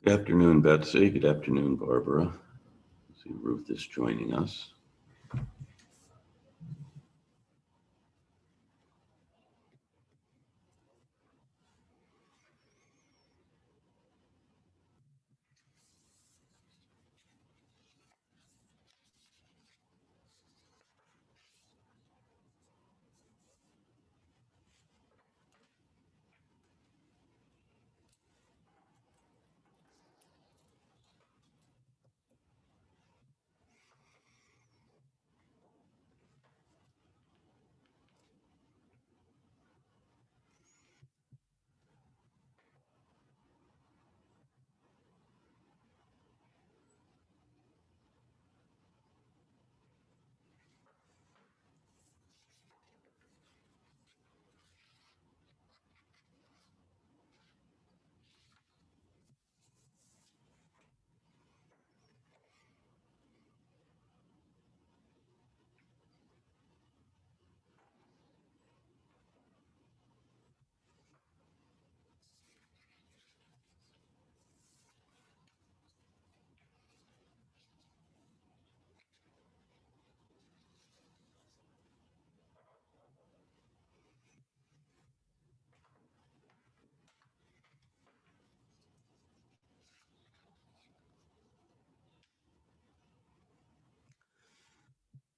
Good afternoon, Betsy. Good afternoon, Barbara. I see Ruth is joining us.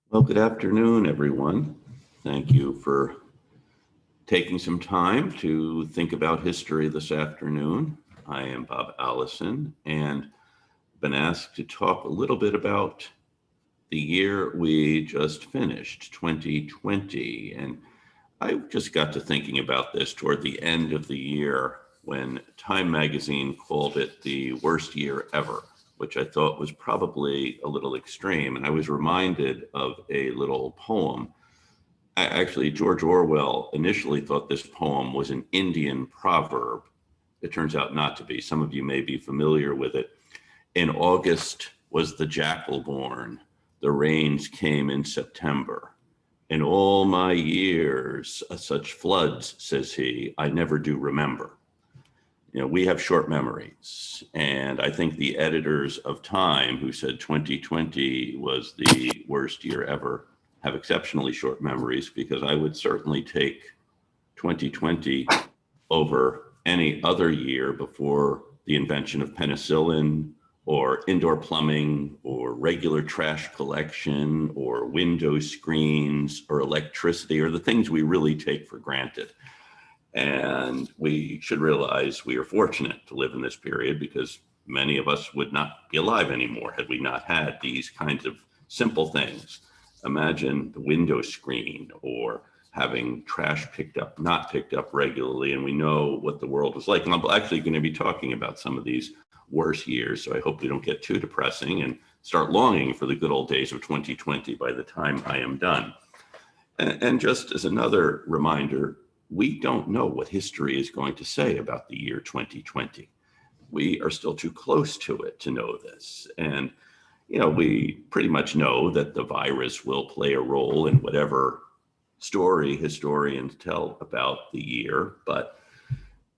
Well, good afternoon, everyone. Thank you for taking some time to think about history this afternoon. I am Bob Allison and been asked to talk a little bit about the year we just finished, 2020. And I just got to thinking about this toward the end of the year when Time magazine called it the worst year ever, which I thought was probably a little extreme. And I was reminded of a little poem. Actually, George Orwell initially thought this poem was an Indian proverb. It turns out not to be. Some of you may be familiar with it. In August was the jackal born. The rains came in September. In all my years, such floods, says he, I never do remember. We have short memories. And I think the editors of Time, who said 2020 was the worst year ever, have exceptionally short memories, because I would certainly take 2020 over any other year before the invention of penicillin or indoor plumbing or regular trash collection or window screens or electricity, or the things we really take for granted. And we should realize we are fortunate to live in this period, because many of us would not be alive anymore had we not had these kinds of simple things. Imagine the window screen, or having trash picked up, not picked up regularly. And we know what the world was like. And I'm actually going to be talking about some of these worse years. So I hope we don't get too depressing and start longing for the good old days of 2020 by the time I am done. And just as another reminder, we don't know what history is going to say about the year 2020. We are still too close to it to know this. And, we pretty much know that the virus will play a role in whatever story historians tell about the year, but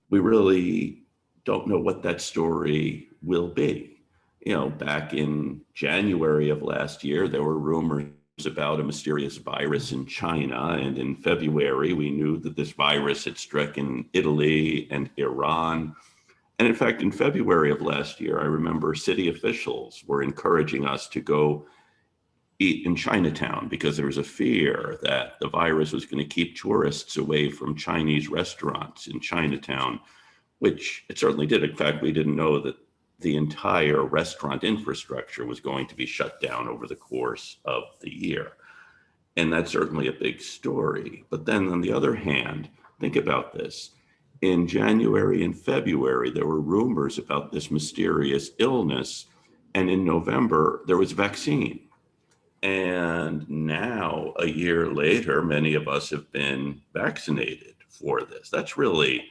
we really don't know what that story will be. Back in January of last year, there were rumors about a mysterious virus in China. And in February, we knew that this virus had struck in Italy and Iran. And in fact, in February of last year, I remember city officials were encouraging us to go eat in Chinatown, because there was a fear that the virus was going to keep tourists away from Chinese restaurants in Chinatown, which it certainly did. In fact, we didn't know that the entire restaurant infrastructure was going to be shut down over the course of the year. And that's certainly a big story. But then on the other hand, think about this. In January and February, there were rumors about this mysterious illness. And in November, there was a vaccine. And now, a year later, many of us have been vaccinated for this. That's really,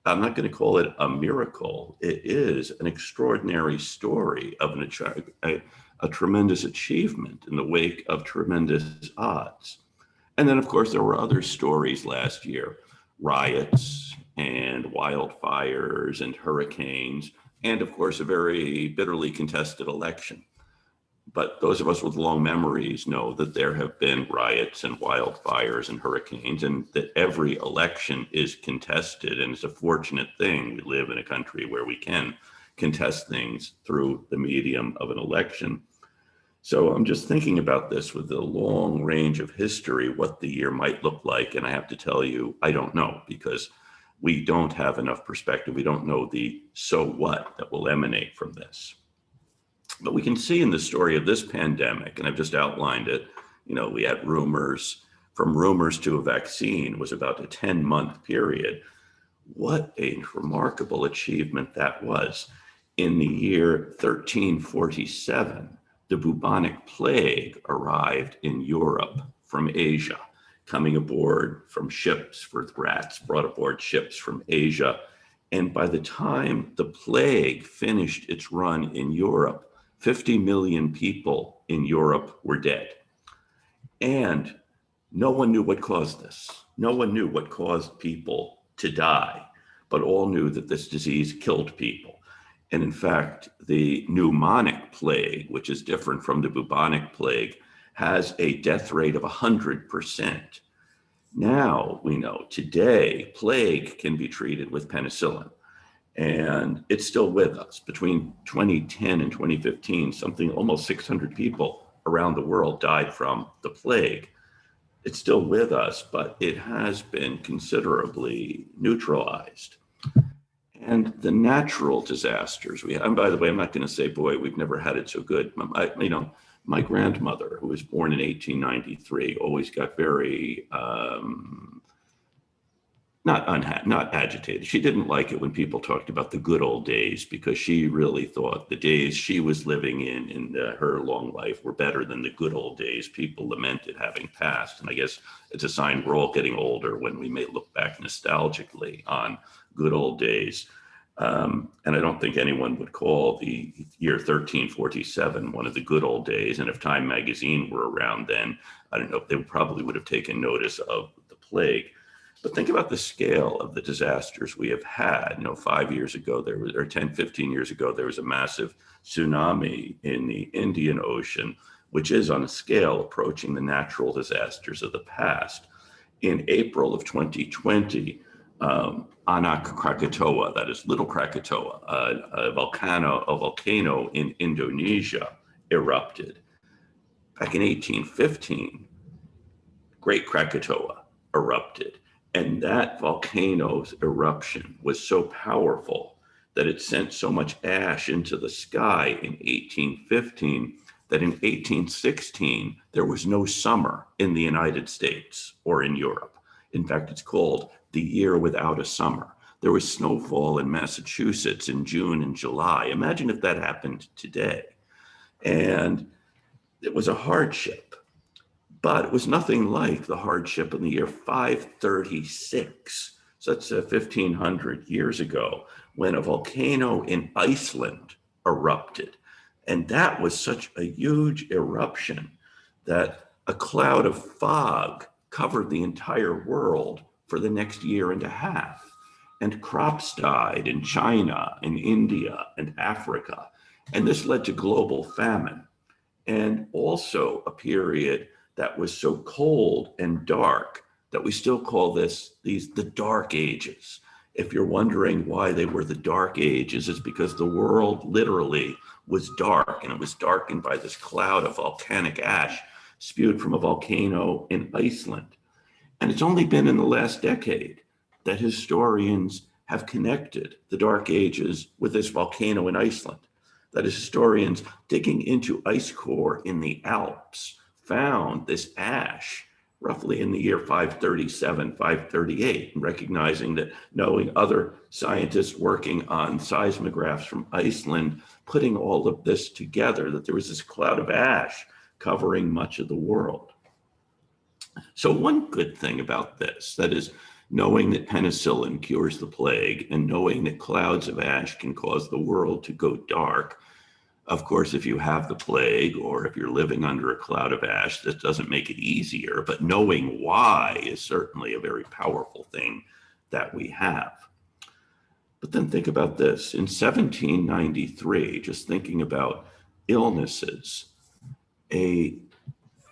I'm not going to call it a miracle. It is an extraordinary story of a tremendous achievement in the wake of tremendous odds. And then, of course, there were other stories last year, riots and wildfires and hurricanes. and of course, a very bitterly contested election. But those of us with long memories know that there have been riots and wildfires and hurricanes, and that every election is contested. And it's a fortunate thing we live in a country where we can contest things through the medium of an election. So I'm just thinking about this with the long range of history, what the year might look like. And I have to tell you, I don't know, because we don't have enough perspective. We don't know the so what that will emanate from this. But we can see in the story of this pandemic, and I've just outlined it, we had rumors, from rumors to a vaccine was about a 10-month period. What a remarkable achievement that was. In the year 1347, the bubonic plague arrived in Europe from Asia, coming aboard from ships for rats, brought aboard ships from Asia. And by the time the plague finished its run in Europe, 50 million people in Europe were dead. And no one knew what caused this. No one knew what caused people to die, but all knew that this disease killed people. And in fact, the pneumonic plague, which is different from the bubonic plague, has a death rate of 100%. Now we know today plague can be treated with penicillin. And it's still with us. Between 2010 and 2015, something almost 600 people around the world died from the plague. It's still with us, but it has been considerably neutralized. And the natural disasters we have, and by the way, I'm not going to say, boy, we've never had it so good. My grandmother, who was born in 1893, always got very not agitated. She didn't like it when people talked about the good old days, because she really thought the days she was living in her long life were better than the good old days people lamented having passed. And I guess it's a sign we're all getting older when we may look back nostalgically on good old days. And I don't think anyone would call the year 1347 one of the good old days. And if Time magazine were around then, I don't know, they probably would have taken notice of the plague. But think about the scale of the disasters we have had. 5 years ago, or 10, 15 years ago, there was a massive tsunami in the Indian Ocean, which is on a scale approaching the natural disasters of the past. In April of 2020, Anak Krakatoa, that is Little Krakatoa, a volcano in Indonesia, erupted. Back in 1815, Great Krakatoa erupted. And that volcano's eruption was so powerful that it sent so much ash into the sky in 1815 that in 1816, there was no summer in the United States or in Europe. In fact, it's called the year without a summer. There was snowfall in Massachusetts in June and July. Imagine if that happened today. And it was a hardship. But it was nothing like the hardship in the year 536, so that's 1,500 years ago, when a volcano in Iceland erupted. And that was such a huge eruption that a cloud of fog covered the entire world for the next year and a half. And crops died in China, in India, and Africa. And this led to global famine, and also a period that was so cold and dark that we still call these the Dark Ages. If you're wondering why they were the Dark Ages, it's because the world literally was dark, and it was darkened by this cloud of volcanic ash spewed from a volcano in Iceland. And it's only been in the last decade that historians have connected the Dark Ages with this volcano in Iceland. That is, historians digging into ice core in the Alps found this ash roughly in the year 537, 538, and recognizing that, knowing other scientists working on seismographs from Iceland, putting all of this together, that there was this cloud of ash covering much of the world. So one good thing about this, that is, knowing that penicillin cures the plague and knowing that clouds of ash can cause the world to go dark. Of course, if you have the plague or if you're living under a cloud of ash, this doesn't make it easier, but knowing why is certainly a very powerful thing that we have. But then think about this. In 1793, just thinking about illnesses, a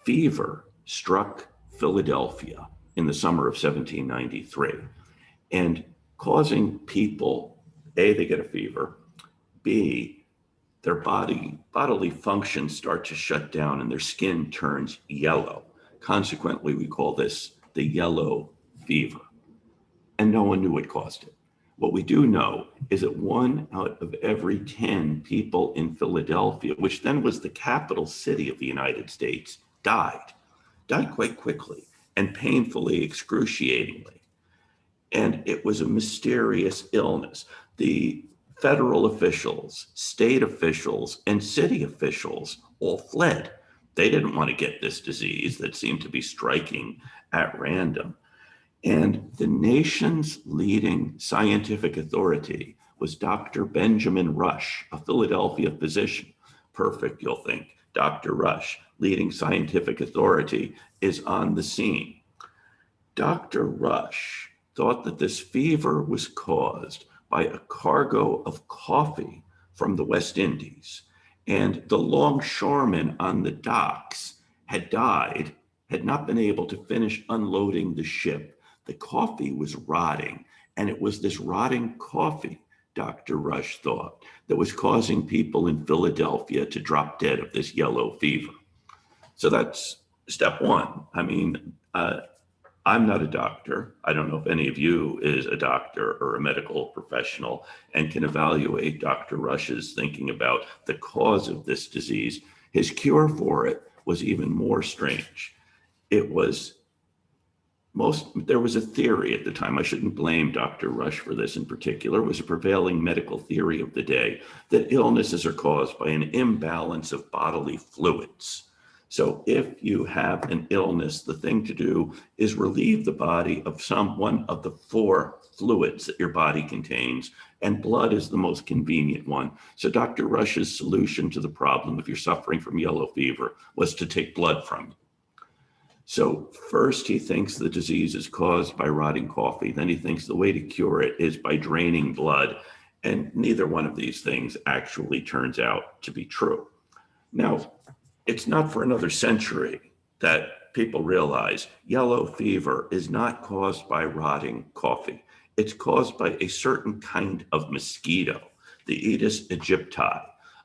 fever struck Philadelphia in the summer of 1793 and causing people, A, they get a fever, B, their bodily functions start to shut down and their skin turns yellow. Consequently, we call this the yellow fever. And no one knew what caused it. What we do know is that 1 out of every 10 people in Philadelphia, which then was the capital city of the United States, died quite quickly and painfully, excruciatingly. And it was a mysterious illness. The federal officials, state officials, and city officials all fled. They didn't want to get this disease that seemed to be striking at random. And the nation's leading scientific authority was Dr. Benjamin Rush, a Philadelphia physician. Perfect, you'll think. Dr. Rush, leading scientific authority, is on the scene. Dr. Rush thought that this fever was caused by a cargo of coffee from the West Indies. And the longshoremen on the docks had died, had not been able to finish unloading the ship. The coffee was rotting, and it was this rotting coffee, Dr. Rush thought, that was causing people in Philadelphia to drop dead of this yellow fever. So that's step one. I mean, I'm not a doctor. I don't know if any of you is a doctor or a medical professional and can evaluate Dr. Rush's thinking about the cause of this disease. His cure for it was even more strange. There was a theory at the time, I shouldn't blame Dr. Rush for this in particular, it was a prevailing medical theory of the day that illnesses are caused by an imbalance of bodily fluids. So if you have an illness, the thing to do is relieve the body of one of the 4 fluids that your body contains, and blood is the most convenient one. So Dr. Rush's solution to the problem, if you're suffering from yellow fever, was to take blood from you. So first he thinks the disease is caused by rotting coffee. Then he thinks the way to cure it is by draining blood. And neither one of these things actually turns out to be true. Now, it's not for another century that people realize yellow fever is not caused by rotting coffee. It's caused by a certain kind of mosquito, the Aedes aegypti,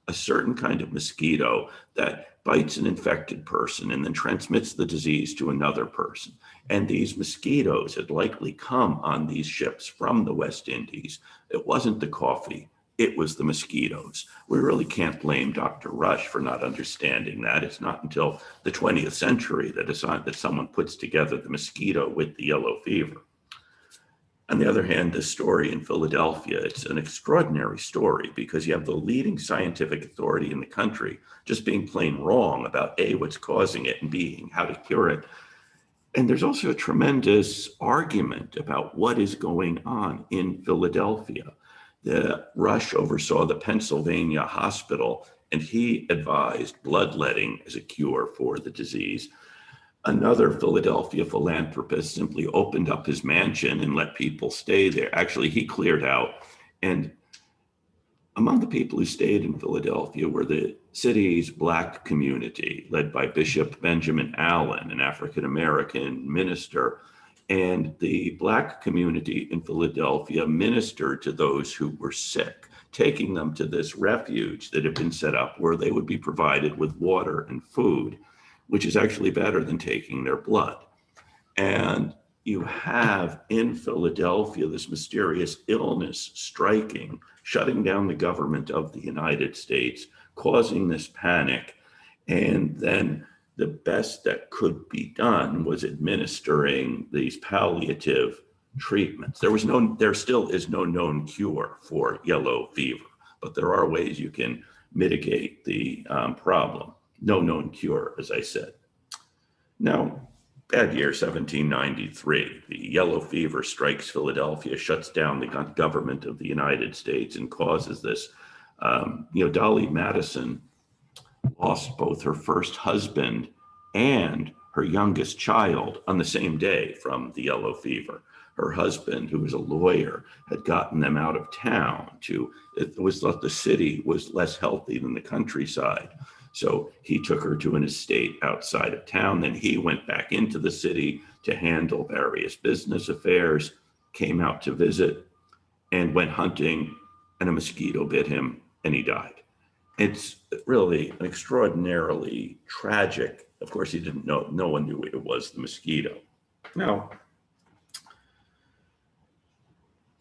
a certain kind of mosquito that bites an infected person and then transmits the disease to another person. And these mosquitoes had likely come on these ships from the West Indies. It wasn't the coffee, it was the mosquitoes. We really can't blame Dr. Rush for not understanding that. It's not until the 20th century that someone puts together the mosquito with the yellow fever. On the other hand, this story in Philadelphia, it's an extraordinary story because you have the leading scientific authority in the country just being plain wrong about A, what's causing it, and B, how to cure it. And there's also a tremendous argument about what is going on in Philadelphia. The Rush oversaw the Pennsylvania hospital, and he advised bloodletting as a cure for the disease. Another Philadelphia philanthropist simply opened up his mansion and let people stay there. Actually, he cleared out. And among the people who stayed in Philadelphia were the city's Black community, led by Bishop Benjamin Allen, an African-American minister. And the Black community in Philadelphia ministered to those who were sick, taking them to this refuge that had been set up where they would be provided with water and food, which is actually better than taking their blood. And you have in Philadelphia this mysterious illness striking, shutting down the government of the United States, causing this panic. And then the best that could be done was administering these palliative treatments. There still is no known cure for yellow fever, but there are ways you can mitigate the problem. No known cure, as I said. Now, bad year 1793. The yellow fever strikes Philadelphia, shuts down the government of the United States, and causes this. Dolly Madison lost both her first husband and her youngest child on the same day from the yellow fever. her husband, who was a lawyer, had gotten them out of town it was thought the city was less healthy than the countryside. So he took her to an estate outside of town. Then he went back into the city to handle various business affairs, came out to visit, and went hunting, and a mosquito bit him, and he died. It's really an extraordinarily tragic. Of course, he didn't know, no one knew it was the mosquito. Now,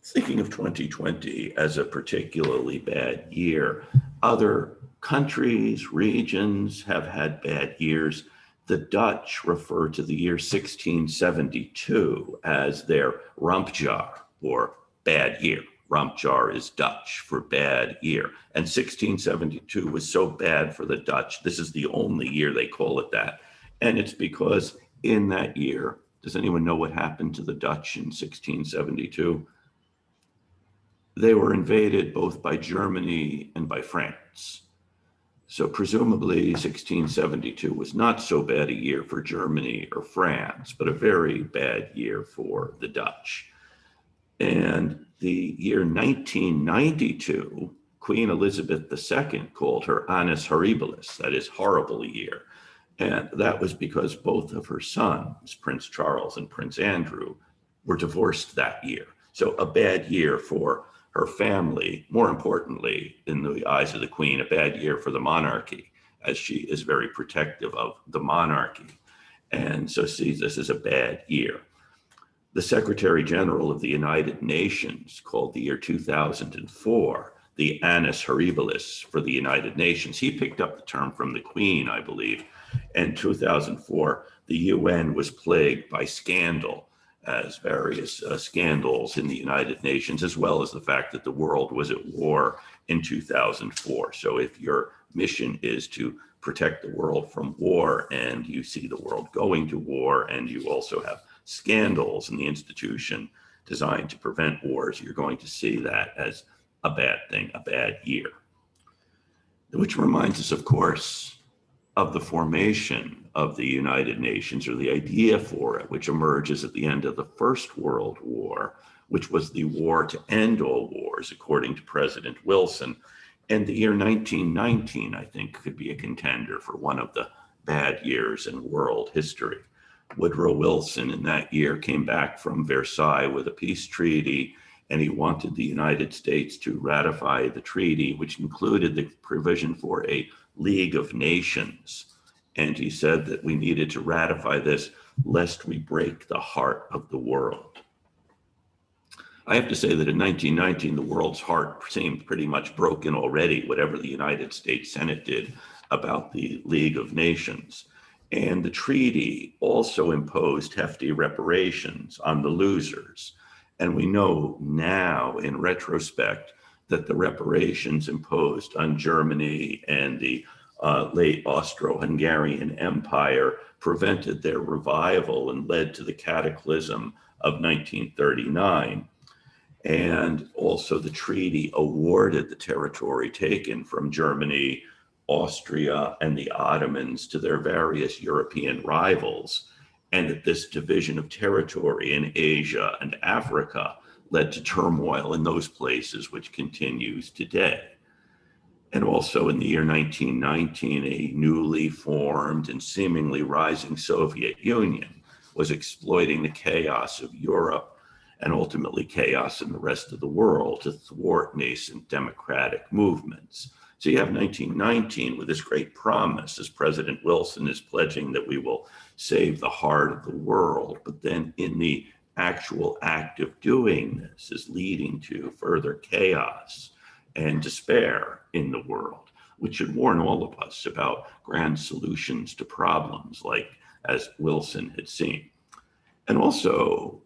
thinking of 2020 as a particularly bad year, other countries, regions have had bad years. The Dutch refer to the year 1672 as their Rampjaar, or bad year. Rampjaar is Dutch for bad year. And 1672 was so bad for the Dutch, this is the only year they call it that. And it's because in that year, does anyone know what happened to the Dutch in 1672? They were invaded both by Germany and by France. So presumably 1672 was not so bad a year for Germany or France, but a very bad year for the Dutch. And the year 1992, Queen Elizabeth II called her Annus Horribilis, that is, horrible year. And that was because both of her sons, Prince Charles and Prince Andrew, were divorced that year. So a bad year for her family, more importantly, in the eyes of the Queen, a bad year for the monarchy, as she is very protective of the monarchy. And so sees this as a bad year. The Secretary General of the United Nations called the year 2004 the Annus Horribilis for the United Nations. He picked up the term from the Queen, I believe. In 2004, the UN was plagued by scandal, as various scandals in the United Nations, as well as the fact that the world was at war in 2004. So if your mission is to protect the world from war, and you see the world going to war, and you also have scandals in the institution designed to prevent wars, you're going to see that as a bad thing, a bad year. Which reminds us, of course, of the formation of the United Nations, or the idea for it, which emerges at the end of the First World War, which was the war to end all wars, according to President Wilson. And the year 1919, I think, could be a contender for one of the bad years in world history. Woodrow Wilson in that year came back from Versailles with a peace treaty, and he wanted the United States to ratify the treaty, which included the provision for a League of Nations. And he said that we needed to ratify this lest we break the heart of the world. I have to say that in 1919, the world's heart seemed pretty much broken already, whatever the United States Senate did about the League of Nations. And the treaty also imposed hefty reparations on the losers. And we know now, in retrospect, that the reparations imposed on Germany and the late Austro-Hungarian Empire prevented their revival and led to the cataclysm of 1939. And also the treaty awarded the territory taken from Germany, Austria, and the Ottomans to their various European rivals, and that this division of territory in Asia and Africa led to turmoil in those places, which continues today. And also in the year 1919, a newly formed and seemingly rising Soviet Union was exploiting the chaos of Europe and ultimately chaos in the rest of the world to thwart nascent democratic movements. So you have 1919 with this great promise, as President Wilson is pledging that we will save the heart of the world, but then in the actual act of doing this is leading to further chaos and despair in the world, which should warn all of us about grand solutions to problems like as Wilson had seen. And also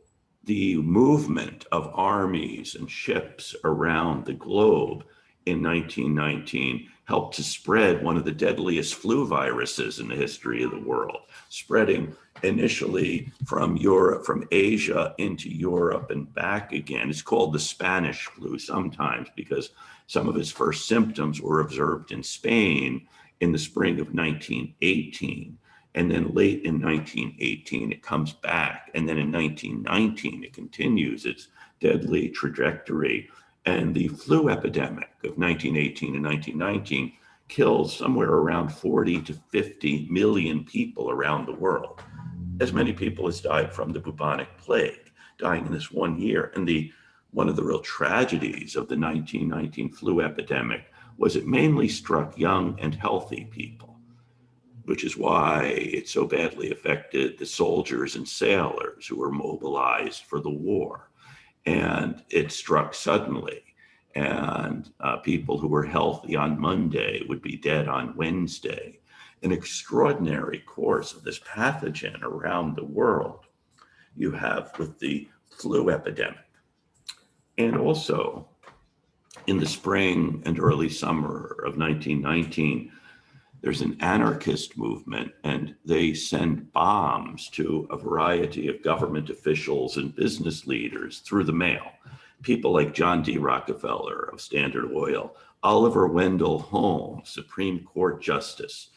the movement of armies and ships around the globe in 1919 helped to spread one of the deadliest flu viruses in the history of the world, spreading initially from Europe, from Asia into Europe and back again. It's called the Spanish flu sometimes because some of its first symptoms were observed in Spain in the spring of 1918. And then late in 1918, it comes back. And then in 1919, it continues its deadly trajectory. And the flu epidemic of 1918 and 1919 kills somewhere around 40 to 50 million people around the world. As many people as died from the bubonic plague, dying in this one year. And one of the real tragedies of the 1919 flu epidemic was it mainly struck young and healthy people, which is why it so badly affected the soldiers and sailors who were mobilized for the war. And it struck suddenly. And people who were healthy on Monday would be dead on Wednesday. An extraordinary course of this pathogen around the world you have with the flu epidemic. And also in the spring and early summer of 1919, there's an anarchist movement, and they send bombs to a variety of government officials and business leaders through the mail. People like John D. Rockefeller of Standard Oil, Oliver Wendell Holmes, Supreme Court Justice.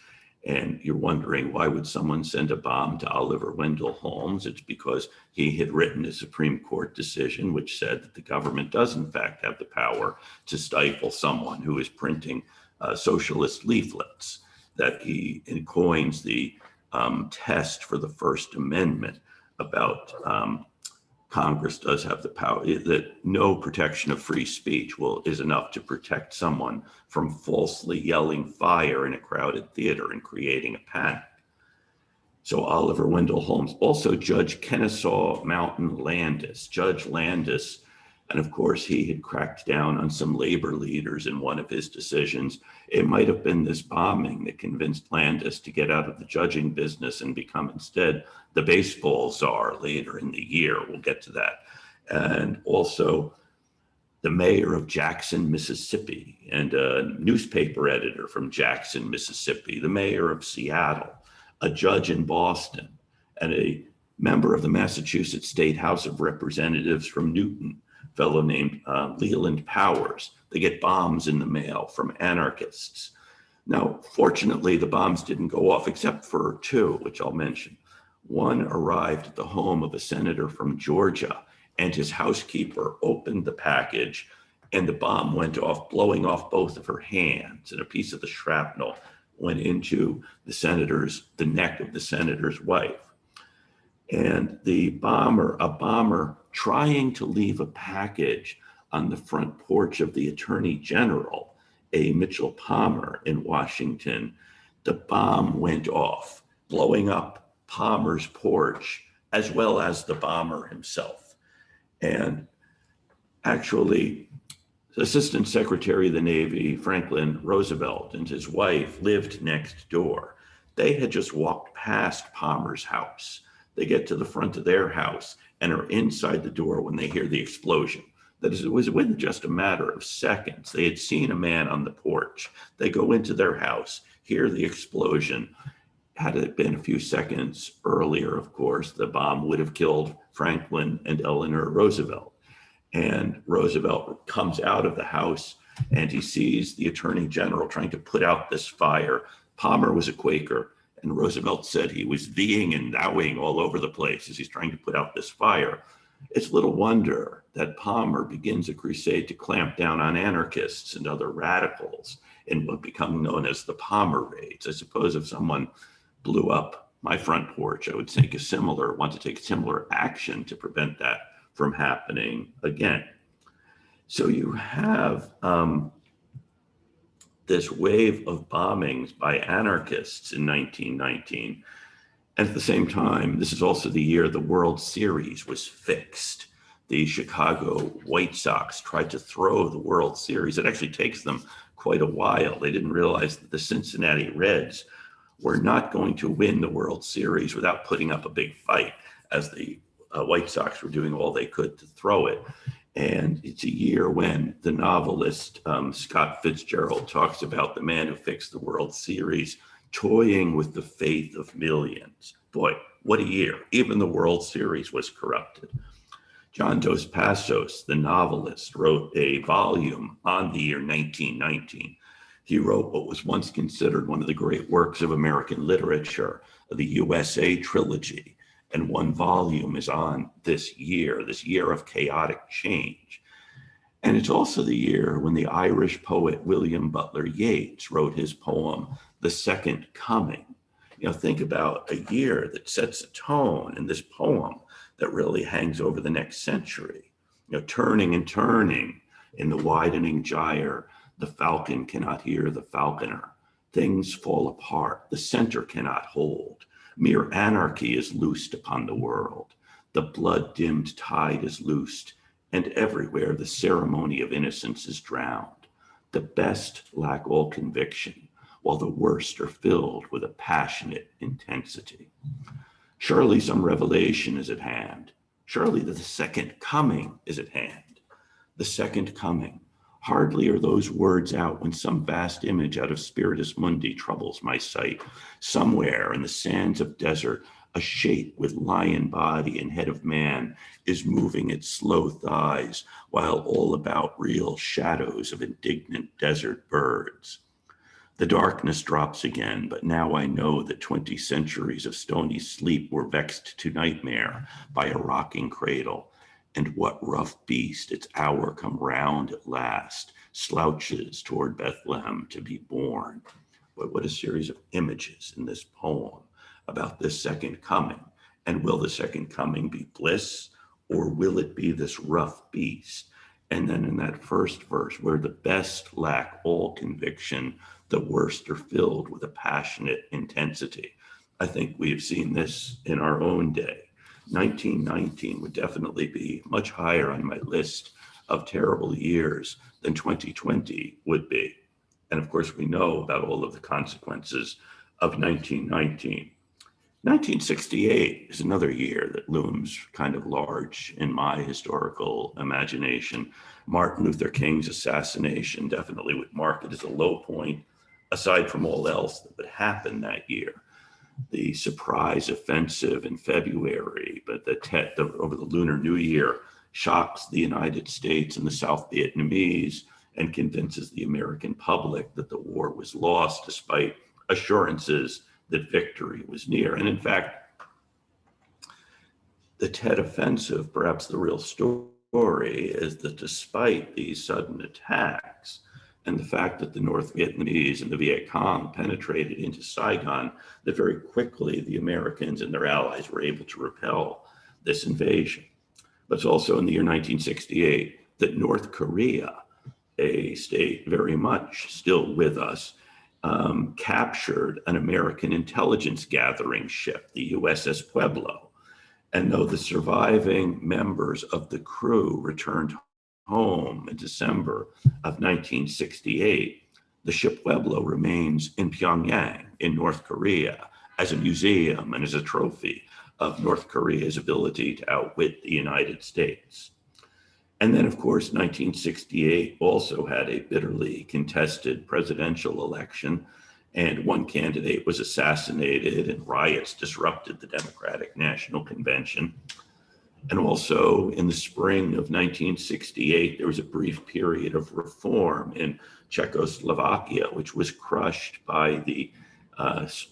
And you're wondering, why would someone send a bomb to Oliver Wendell Holmes? It's because he had written a Supreme Court decision which said that the government does in fact have the power to stifle someone who is printing socialist leaflets, that he coins the test for the First Amendment about Congress does have the power, that no protection of free speech is enough to protect someone from falsely yelling fire in a crowded theater and creating a panic. So Oliver Wendell Holmes, also Judge Kennesaw Mountain Landis, Judge Landis, and of course he had cracked down on some labor leaders in one of his decisions. It might have been this bombing that convinced Landis to get out of the judging business and become instead the baseball czar later in the year. We'll get to that. And also the mayor of Jackson, Mississippi, and a newspaper editor from Jackson, Mississippi, the mayor of Seattle, a judge in Boston, and a member of the Massachusetts State House of Representatives from Newton, a fellow named Leland Powers. They get bombs in the mail from anarchists. Now, fortunately, the bombs didn't go off except for two, which I'll mention. One arrived at the home of a senator from Georgia, and his housekeeper opened the package, and the bomb went off, blowing off both of her hands, and a piece of the shrapnel went into the neck of the senator's wife. And a bomber trying to leave a package on the front porch of the Attorney General, A. Mitchell Palmer in Washington, the bomb went off, blowing up Palmer's porch as well as the bomber himself. And actually, Assistant Secretary of the Navy, Franklin Roosevelt, and his wife lived next door. They had just walked past Palmer's house. They get to the front of their house and are inside the door when they hear the explosion. That is, it was within just a matter of seconds. They had seen a man on the porch. They go into their house, hear the explosion. Had it been a few seconds earlier, of course, the bomb would have killed Franklin and Eleanor Roosevelt. And Roosevelt comes out of the house and he sees the Attorney General trying to put out this fire. Palmer was a Quaker, and Roosevelt said he was thee-ing and thou-ing all over the place as he's trying to put out this fire. It's little wonder that Palmer begins a crusade to clamp down on anarchists and other radicals in what become known as the Palmer raids. I suppose if someone blew up my front porch, I would want to take similar action to prevent that from happening again. So you have this wave of bombings by anarchists in 1919. And at the same time, this is also the year the World Series was fixed. The Chicago White Sox tried to throw the World Series. It actually takes them quite a while. They didn't realize that the Cincinnati Reds were not going to win the World Series without putting up a big fight, as the White Sox were doing all they could to throw it. And it's a year when the novelist Scott Fitzgerald talks about the man who fixed the World Series toying with the faith of millions. Boy, what a year. Even the World Series was corrupted. John Dos Passos, the novelist, wrote a volume on the year 1919. He wrote what was once considered one of the great works of American literature, the USA Trilogy, and one volume is on this year of chaotic change. And it's also the year when the Irish poet William Butler Yeats wrote his poem, The Second Coming. Think about a year that sets a tone in this poem that really hangs over the next century. Turning and turning in the widening gyre, the falcon cannot hear the falconer. Things fall apart, the center cannot hold. Mere anarchy is loosed upon the world. The blood-dimmed tide is loosed, and everywhere the ceremony of innocence is drowned. The best lack all conviction, while the worst are filled with a passionate intensity. Surely some revelation is at hand. Surely the second coming is at hand. The second coming. Hardly are those words out when some vast image out of Spiritus Mundi troubles my sight. Somewhere in the sands of desert, a shape with lion body and head of man is moving its slow thighs, while all about reel shadows of indignant desert birds. The darkness drops again, but now I know that 20 centuries of stony sleep were vexed to nightmare by a rocking cradle. And what rough beast, its hour come round at last, slouches toward Bethlehem to be born. But what a series of images in this poem about this second coming. And will the second coming be bliss, or will it be this rough beast? And then in that first verse, where the best lack all conviction, the worst are filled with a passionate intensity. I think we have seen this in our own day. 1919 would definitely be much higher on my list of terrible years than 2020 would be. And of course, we know about all of the consequences of 1919. 1968 is another year that looms kind of large in my historical imagination. Martin Luther King's assassination definitely would mark it as a low point, aside from all else that would happen that year. The surprise offensive in February, but over the Lunar New Year shocks the United States and the South Vietnamese and convinces the American public that the war was lost, despite assurances that victory was near. And in fact, the Tet Offensive, perhaps the real story, is that despite these sudden attacks and the fact that the North Vietnamese and the Viet Cong penetrated into Saigon, that very quickly the Americans and their allies were able to repel this invasion. But it's also in the year 1968 that North Korea, a state very much still with us, captured an American intelligence gathering ship, the USS Pueblo. And though the surviving members of the crew returned home in December of 1968, the ship Pueblo remains in Pyongyang in North Korea as a museum and as a trophy of North Korea's ability to outwit the United States. And then, of course, 1968 also had a bitterly contested presidential election, and one candidate was assassinated and riots disrupted the Democratic National Convention. And also in the spring of 1968, there was a brief period of reform in Czechoslovakia, which was crushed by the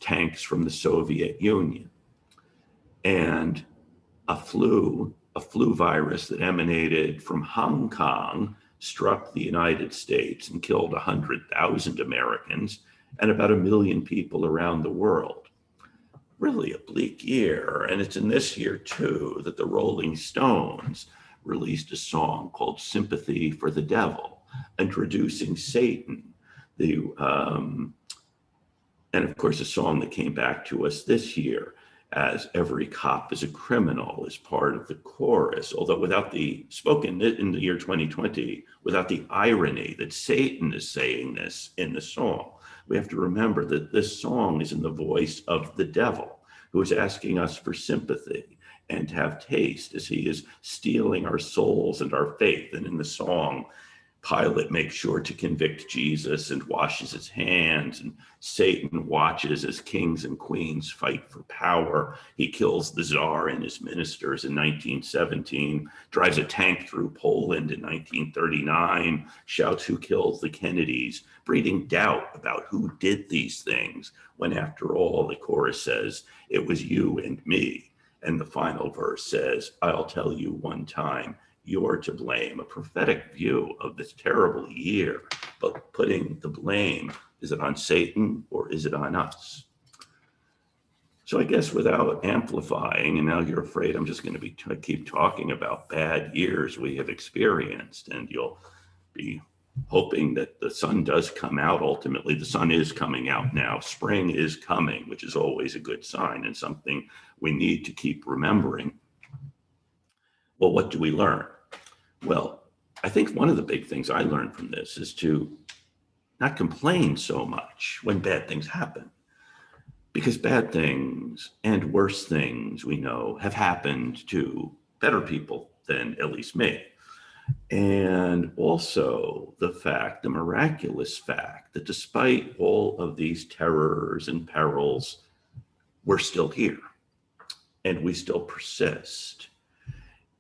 tanks from the Soviet Union. And a flu virus that emanated from Hong Kong struck the United States and killed 100,000 Americans and about 1 million people around the world. Really a bleak year. And it's in this year, too, that the Rolling Stones released a song called Sympathy for the Devil, introducing Satan. And of course, a song that came back to us this year as Every Cop is a Criminal is part of the chorus, although without the spoken in the year 2020, without the irony that Satan is saying this in the song. We have to remember that this song is in the voice of the devil, who is asking us for sympathy and to have taste as he is stealing our souls and our faith. And in the song, Pilate makes sure to convict Jesus and washes his hands, and Satan watches as kings and queens fight for power. He kills the Tsar and his ministers in 1917, drives a tank through Poland in 1939, shouts who killed the Kennedys, breeding doubt about who did these things, when after all, the chorus says, it was you and me. And the final verse says, I'll tell you one time, you're to blame, a prophetic view of this terrible year, but putting the blame, is it on Satan or is it on us? So I guess without amplifying, and now you're afraid I'm just going to keep talking about bad years we have experienced, and you'll be hoping that the sun does come out ultimately. The sun is coming out now. Spring is coming, which is always a good sign and something we need to keep remembering. Well, what do we learn? Well, I think one of the big things I learned from this is to not complain so much when bad things happen, because bad things and worse things we know have happened to better people than at least me. And also the miraculous fact that despite all of these terrors and perils, we're still here and we still persist.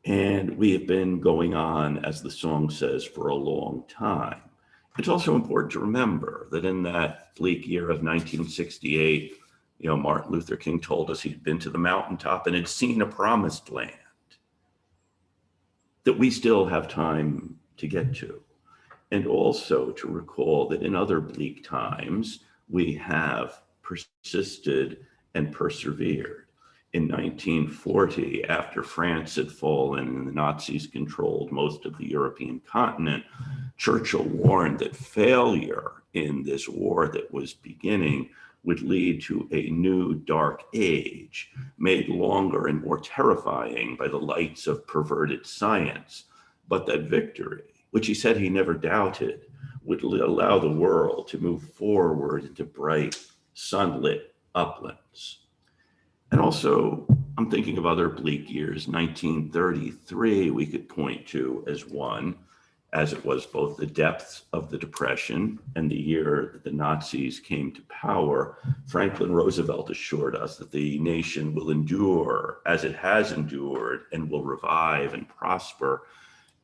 And we have been going on, as the song says, for a long time. It's also important to remember that in that bleak year of 1968, Martin Luther King told us he'd been to the mountaintop and had seen a promised land that we still have time to get to. And also to recall that in other bleak times, we have persisted and persevered. In 1940, after France had fallen and the Nazis controlled most of the European continent, Churchill warned that failure in this war that was beginning would lead to a new dark age, made longer and more terrifying by the lights of perverted science. But that victory, which he said he never doubted, would allow the world to move forward into bright, sunlit uplands. And also, I'm thinking of other bleak years. 1933, we could point to as one, as it was both the depths of the Depression and the year that the Nazis came to power. Franklin Roosevelt assured us that the nation will endure as it has endured and will revive and prosper,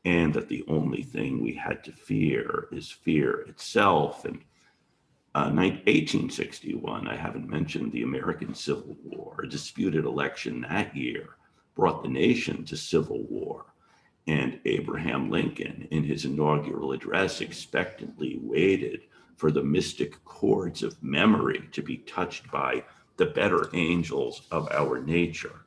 and that the only thing we had to fear is fear itself. And 1861, I haven't mentioned the American Civil War. A disputed election that year brought the nation to civil war. And Abraham Lincoln, in his inaugural address, expectantly waited for the mystic chords of memory to be touched by the better angels of our nature.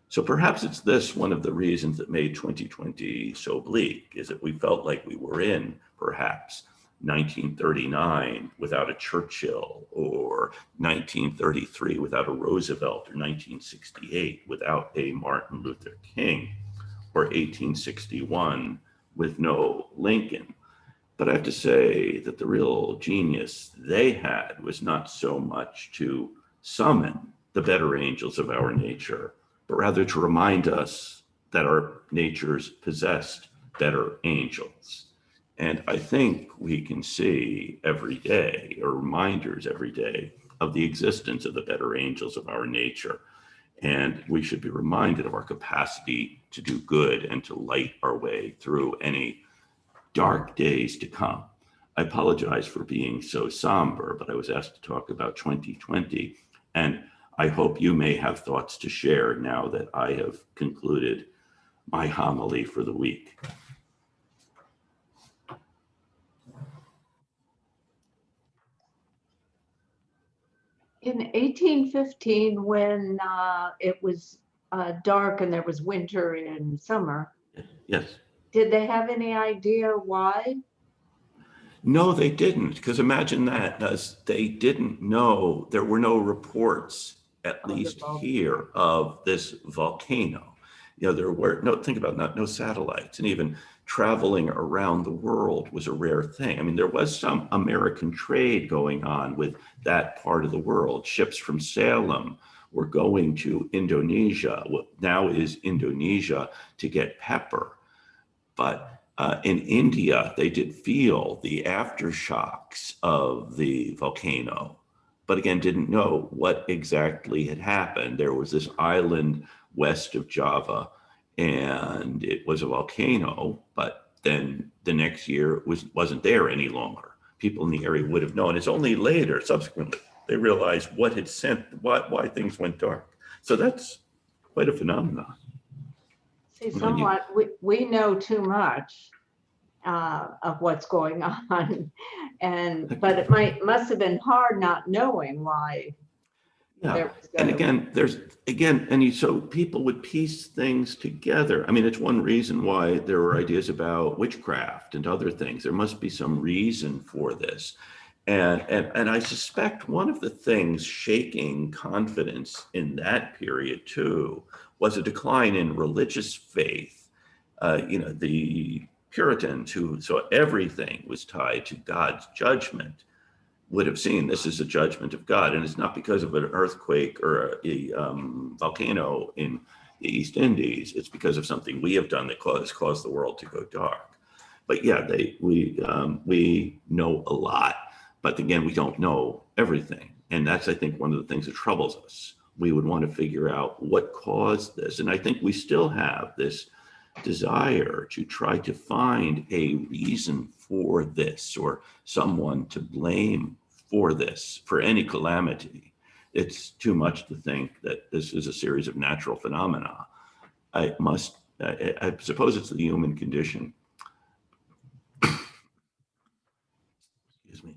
So perhaps it's this one of the reasons that made 2020 so bleak, is that we felt like we were in, perhaps, 1939 without a Churchill, or 1933 without a Roosevelt, or 1968 without a Martin Luther King, or 1861 with no Lincoln. But I have to say that the real genius they had was not so much to summon the better angels of our nature, but rather to remind us that our natures possessed better angels. And I think we can see every day, or reminders every day, of the existence of the better angels of our nature. And we should be reminded of our capacity to do good and to light our way through any dark days to come. I apologize for being so somber, but I was asked to talk about 2020. And I hope you may have thoughts to share now that I have concluded my homily for the week. In 1815, when it was dark and there was winter and summer, Yes. did they have any idea why? No, they didn't, because imagine that, they didn't know, there were no reports, at least here, of this volcano. There were think about that, no satellites, and even traveling around the world was a rare thing. I mean, there was some American trade going on with that part of the world. Ships from Salem were going to Indonesia, what now is Indonesia, to get pepper. But In India, they did feel the aftershocks of the volcano, but again, didn't know what exactly had happened. There was this island west of Java, and it was a volcano, but then the next year it wasn't there any longer. People in the area would have known. It's only later, subsequently, they realized what had sent, why things went dark. So that's quite a phenomenon. See, somewhat, we know too much of what's going on, but it must have been hard not knowing why Yeah, there was and gonna. so people would piece things together. I mean, it's one reason why there were ideas about witchcraft and other things. There must be some reason for this. And I suspect one of the things shaking confidence in that period too was a decline in religious faith. The Puritans who saw everything was tied to God's judgment would have seen this as a judgment of God. And it's not because of an earthquake or a volcano in the East Indies. It's because of something we have done that caused the world to go dark. But yeah, we know a lot, but again, we don't know everything. And that's, I think, one of the things that troubles us. We would want to figure out what caused this. And I think we still have this desire to try to find a reason for this or someone to blame for this, for any calamity. It's too much to think that this is a series of natural phenomena. I suppose it's the human condition. Excuse me.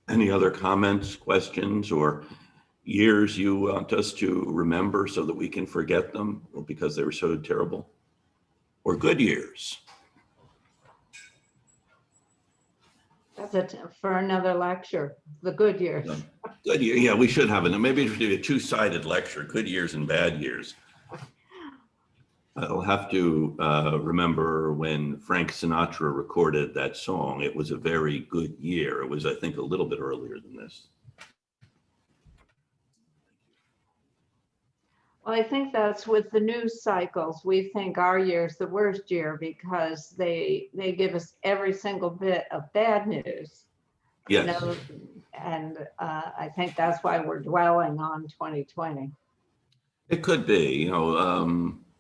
Any other comments, questions, or years you want us to remember so that we can forget them because they were so terrible? Or good years? That's it for another lecture, the good years. Good year, yeah, we should have it. Maybe we should do a two-sided lecture, good years and bad years. I'll have to remember when Frank Sinatra recorded that song. It was a very good year. It was, I think, a little bit earlier than this. Well, I think that's with the news cycles. We think our year's the worst year because they give us every single bit of bad news. Yes. And I think that's why we're dwelling on 2020. It could be,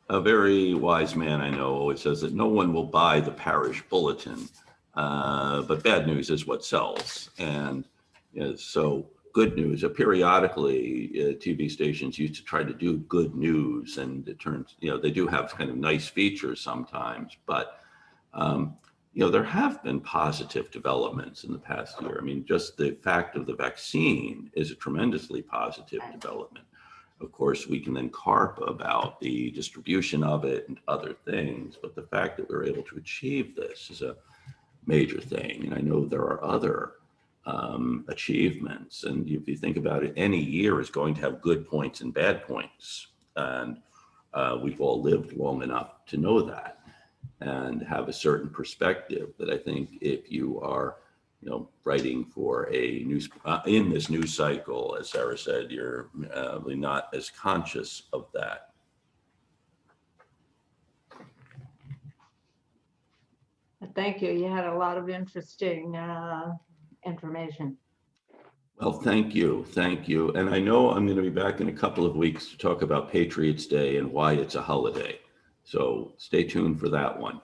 a very wise man I know always says that no one will buy the parish bulletin, but bad news is what sells. And so good news, periodically TV stations used to try to do good news, and it turns, they do have kind of nice features sometimes, but there have been positive developments in the past year. I mean, just the fact of the vaccine is a tremendously positive development. Of course, we can then carp about the distribution of it and other things, but the fact that we're able to achieve this is a major thing. And I know there are other achievements. And if you think about it, any year is going to have good points and bad points. And we've all lived long enough to know that and have a certain perspective that I think if you are writing for a news in this news cycle, as Sarah said, you're really not as conscious of that. Thank you. You had a lot of interesting information. Well, thank you. Thank you. And I know I'm going to be back in a couple of weeks to talk about Patriots Day and why it's a holiday. So stay tuned for that one.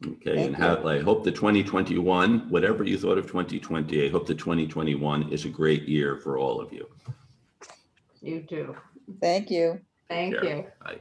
Okay, and I hope the 2021, whatever you thought of 2020, I hope the 2021 is a great year for all of you. You too. Thank you. Thank you. Bye.